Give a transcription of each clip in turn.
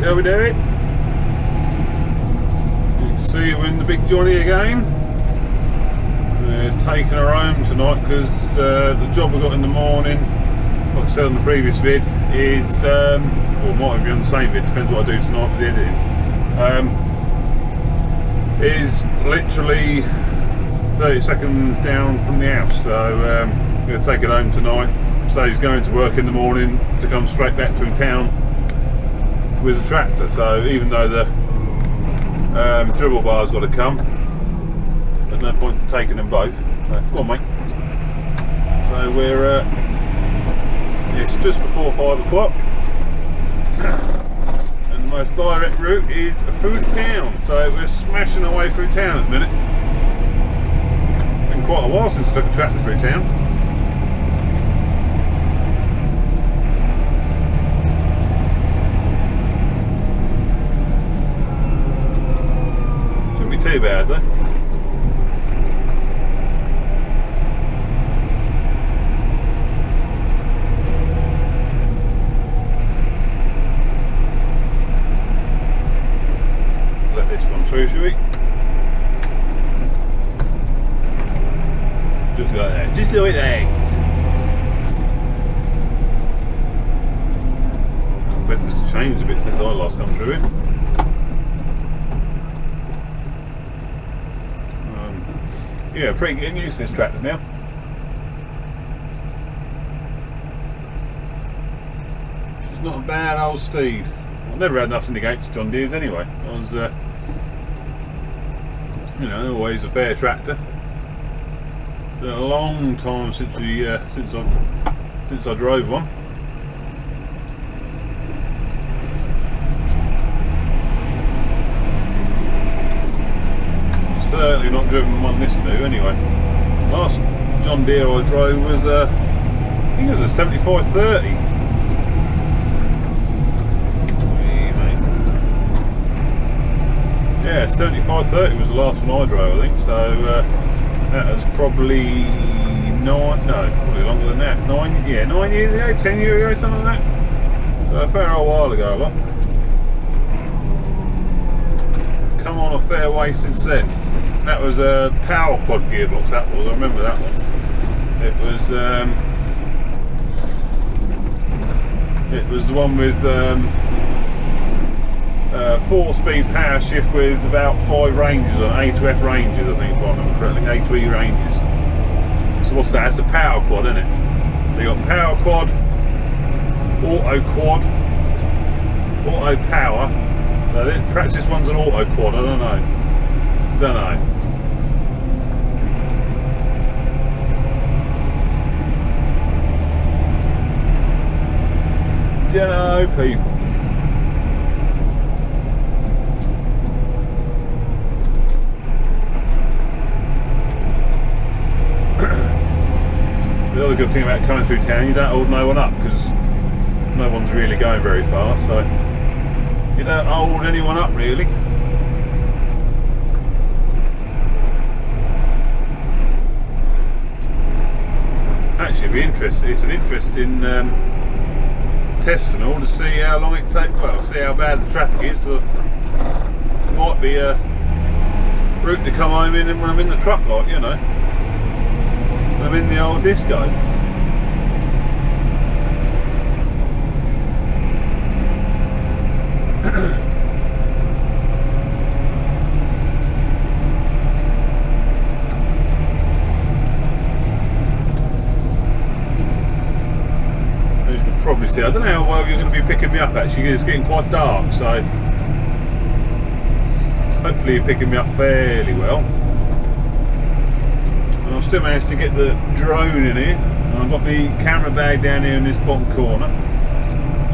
how we doing? You can see we're in the Big Johnny again. We're taking her home tonight because the job we got in the morning, like I said on the previous vid, is, or might even be on the same vid, depends what I do tonight with the editing, is literally 30 seconds down from the house. So I'm going to take it home tonight. So he's going to work in the morning to come straight back through town with the tractor. So even though the dribble bar's got to come, there's no point in taking them both. Go on, mate. So we're it's just before 5 o'clock, and the most direct route is through town. So we're smashing our way through town at the minute. Been quite a while since I took a tractor through town. Too bad though. Let this one through, shall we? Just like that. Just like that. Bedford's changed a bit since I last come through it. Yeah, pretty getting used to this tractor now. She's not a bad old steed. I've never had nothing against John Deere's anyway. I was, you know, always a fair tractor. Been a long time since we, since I drove one. Certainly not driven one this new anyway. Last John Deere I drove was I think it was a 7530. Yeah, 7530 was the last one I drove, I think. So that was probably probably longer than that. 9 years ago, 10 years ago, something like that. So a fair old while ago, look. Come on a fair way since then. That was a power quad gearbox, that was, I remember that one. It was the one with 4-speed power shift with about 5 ranges on, A to F ranges, I think, if I remember correctly, A to E ranges. So what's that? It's a power quad, isn't it? They got power quad, auto power. Perhaps this one's an auto quad, I don't know. Don't know. People. The other good thing about coming through town, you don't hold no one up because no one's really going very fast, so you don't hold anyone up really. Actually, it'd be interesting. It's an interesting test and all to see how long it takes. Well, see how bad the traffic is. It might be a route to come home in when I'm in the truck, like, you know, when I'm in the old disco. Probably see. I don't know how well you're going to be picking me up actually. It's getting quite dark, so hopefully you're picking me up fairly well. And I've still managed to get the drone in here. And I've got the camera bag down here in this bottom corner.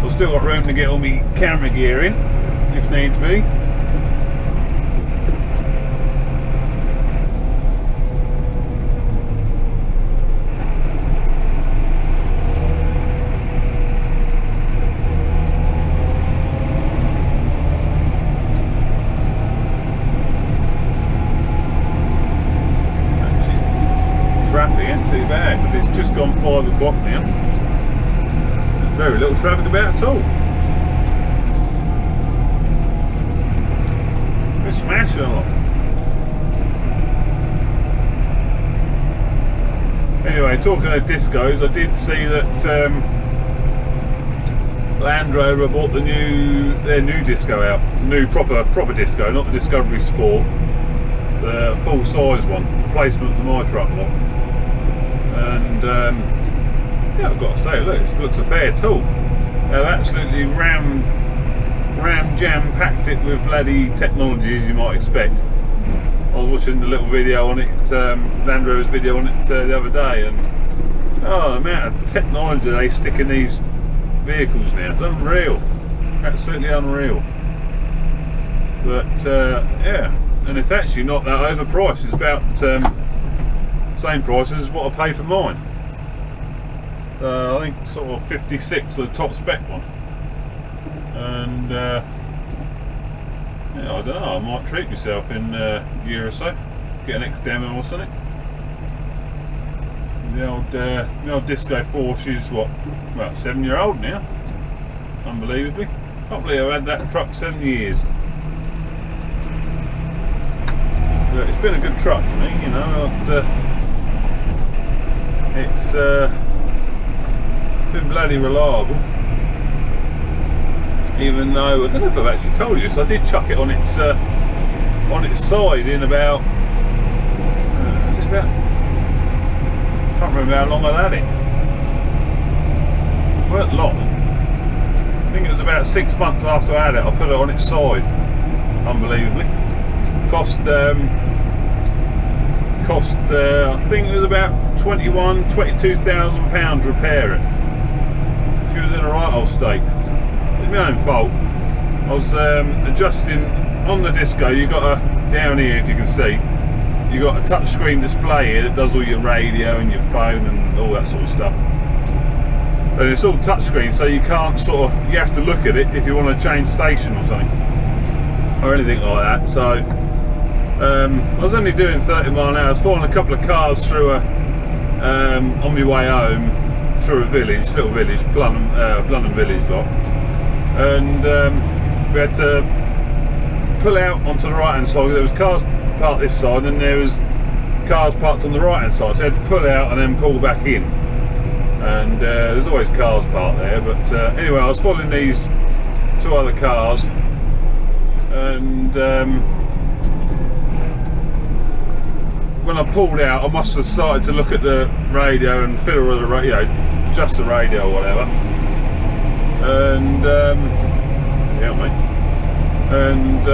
So I've still got room to get all my camera gear in, if needs be. Just gone 5 o'clock now. There's very little traffic about at all. smashing along. Anyway, talking of discos, I did see that Land Rover bought their new disco out, new proper disco, not the Discovery Sport, the full size one, replacement for my truck lot. And yeah, I've got to say, look, it looks a fair tool. They've absolutely ram jam packed it with bloody technology, as you might expect. I was watching the little video on it, Land Rover's video on it the other day, and oh, the amount of technology they stick in these vehicles now, it's unreal, absolutely unreal. But yeah, and it's actually not that overpriced. It's about same price as what I pay for mine. I think sort of 56 for the top spec one. And yeah, I don't know, I might treat myself in a year or so, get an X demo or something. The old Disco 4, she's what, about 7-year-old now, unbelievably. Can't believe I've had that truck 7 years. But it's been a good truck for me, you know. It's been bloody reliable. Even though, I don't know if I've actually told you this, I did chuck it on its side in about, was it about, I can't remember how long I had it. It weren't long. I think it was about 6 months after I had it, I put it on its side, unbelievably. Cost I think it was about £22,000 to repair it. She was in a right old state. It's my own fault. I was adjusting on the disco. You got a, down here, if you can see, you got a touch screen display here that does all your radio and your phone and all that sort of stuff. And it's all touch screen, so you can't sort of, you have to look at it if you want to change station or something, or anything like that. So I was only doing 30 mile an hour. I was following a couple of cars through a on my way home through a village, little village, Blenheim village lot. And we had to pull out onto the right hand side. There was cars parked this side and there was cars parked on the right hand side, so I had to pull out and then pull back in. And there's always cars parked there, but anyway, I was following these two other cars, and when I pulled out, I must have started to look at the radio and fiddle with the radio, just the radio or whatever. And yeah, mate. And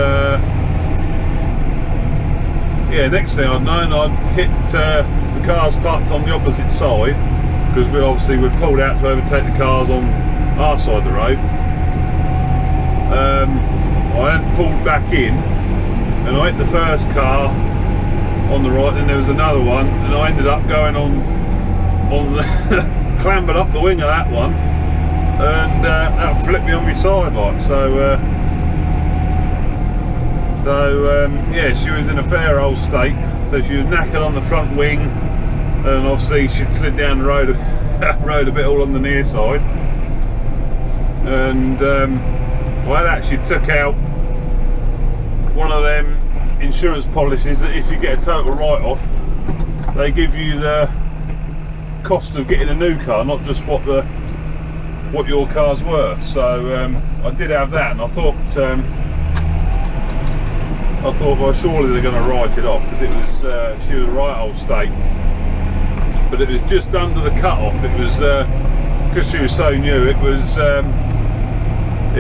yeah, next thing I'd known, I'd hit the cars parked on the opposite side, because we pulled out to overtake the cars on our side of the road. I then pulled back in, and I hit the first car on the right, then there was another one, and I ended up going on the clambered up the wing of that one, and that flipped me on my side like so. Yeah, she was in a fair old state. So she was knackered on the front wing, and obviously she'd slid down the road a bit all on the near side. And I actually took out one of them insurance policies that if you get a total write-off, they give you the cost of getting a new car, not just what your car's worth. So I did have that, and I thought well, surely they're going to write it off, because it was she was a right old state, but it was just under the cut-off. It was because she was so new, it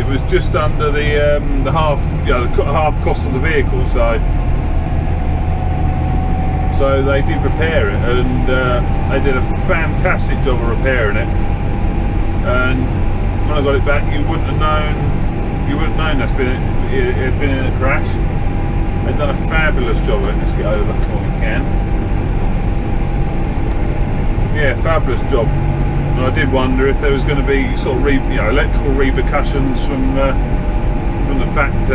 was just under the half, the half cost of the vehicle. So they did repair it, and they did a fantastic job of repairing it. And when I got it back, you wouldn't have known it had been in a crash. They've done a fabulous job of it. Let's get over what we can. Yeah, fabulous job. And I did wonder if there was going to be sort of electrical repercussions from the fact,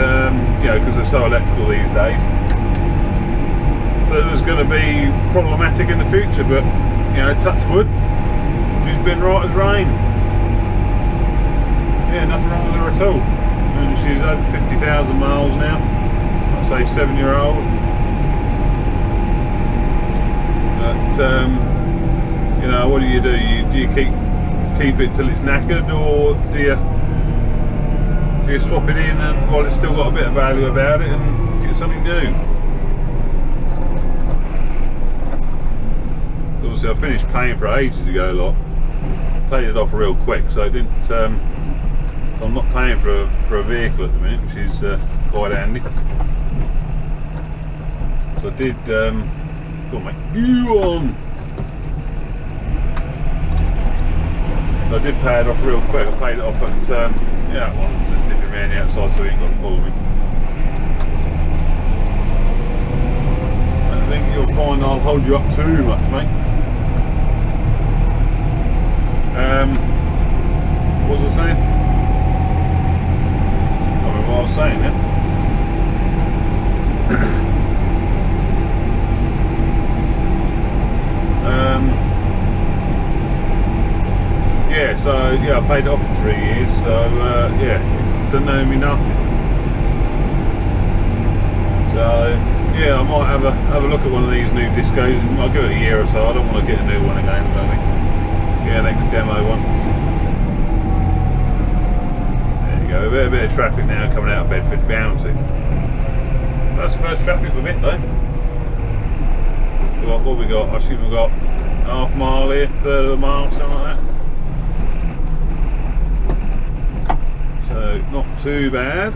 because they're so electrical these days, that it was going to be problematic in the future. But touch wood, she's been right as rain. Yeah, nothing wrong with her at all. And she's over 50,000 miles now. say 7-year-old. But you know, what do? Do you keep it till it's knackered, or do you swap it in and while it's still got a bit of value about it and get something new? Obviously, I finished paying for it ages ago. Lot paid it off real quick, so I didn't. I'm not paying for a vehicle at the minute, which is quite handy. So I did. Go on, mate. You on? I did pay it off real quick. I paid it off at yeah, well, just nipping around the outside so he ain't got to follow me. I think you'll find I'll hold you up too much, mate. What was I saying? I don't know what I was saying then. Yeah, so yeah, I paid it off for 3 years, so yeah, it doesn't owe me nothing. So yeah, I might have a look at one of these new discos. I'll give it a year or so. I don't want to get a new one again, I think. Yeah, next demo one. There you go, a bit of traffic now coming out of Bedford, bound to. That's the first traffic with it though. What have we got? I think we've got half mile here, third of a mile, something like that. So not too bad.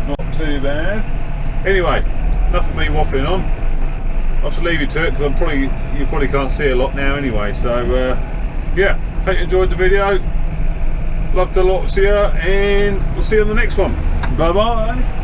Not too bad. Anyway, enough of me waffling on. I shall leave you to it because you probably can't see a lot now anyway. So yeah, hope you enjoyed the video. Love to lots of you, and we'll see you on the next one. Bye bye.